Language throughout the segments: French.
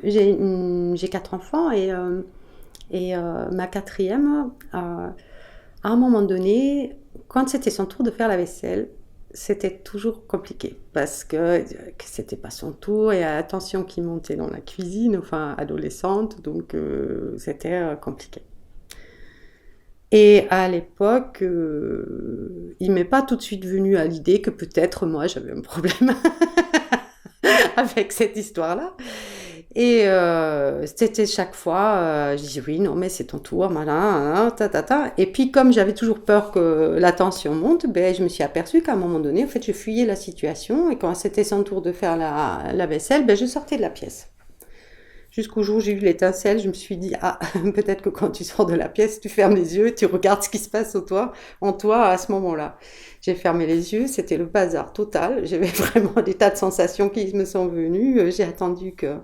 j'ai 4 enfants et ma quatrième, à un moment donné, quand c'était son tour de faire la vaisselle, c'était toujours compliqué parce que c'était pas son tour et la tension qui montait dans la cuisine, enfin adolescente, donc c'était compliqué. Et à l'époque, il m'est pas tout de suite venu à l'idée que peut-être moi j'avais un problème avec cette histoire-là. Et c'était chaque fois, je disais oui, non, mais c'est ton tour, malin, ta, ta, ta. Et puis, comme j'avais toujours peur que la tension monte, ben, je me suis aperçue qu'à un moment donné, en fait, je fuyais la situation. Et quand c'était son tour de faire la vaisselle, ben, je sortais de la pièce. Jusqu'au jour où j'ai eu l'étincelle, je me suis dit, ah, peut-être que quand tu sors de la pièce, tu fermes les yeux, tu regardes ce qui se passe en toi à ce moment-là. J'ai fermé les yeux, c'était le bazar total. J'avais vraiment des tas de sensations qui me sont venues. J'ai attendu que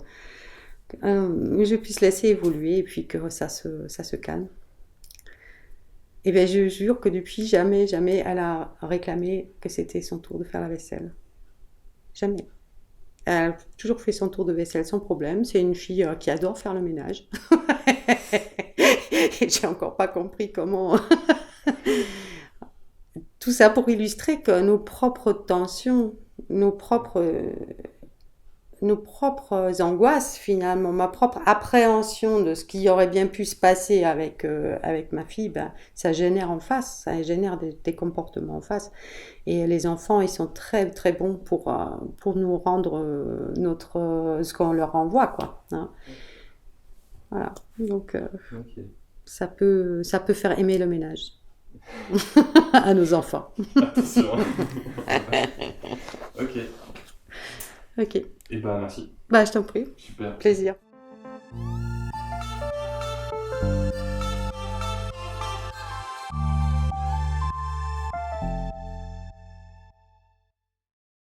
je puisse laisser évoluer et puis que ça se calme. Et bien, je jure que depuis, jamais, jamais, elle a réclamé que c'était son tour de faire la vaisselle. Jamais. Elle a toujours fait son tour de vaisselle sans problème. C'est une fille qui adore faire le ménage. Et j'ai encore pas compris comment. Tout ça pour illustrer que nos propres tensions, nos propres angoisses finalement, ma propre appréhension de ce qui aurait bien pu se passer avec ma fille, ben, ça génère en face, ça génère des comportements en face. Et les enfants, ils sont très très bons pour nous rendre ce qu'on leur envoie, quoi. Hein. Voilà. Donc Ok. ça peut faire aimer le ménage à nos enfants. Attention. Ok. Ok. Et bah merci. Bah, je t'en prie. Super. Plaisir.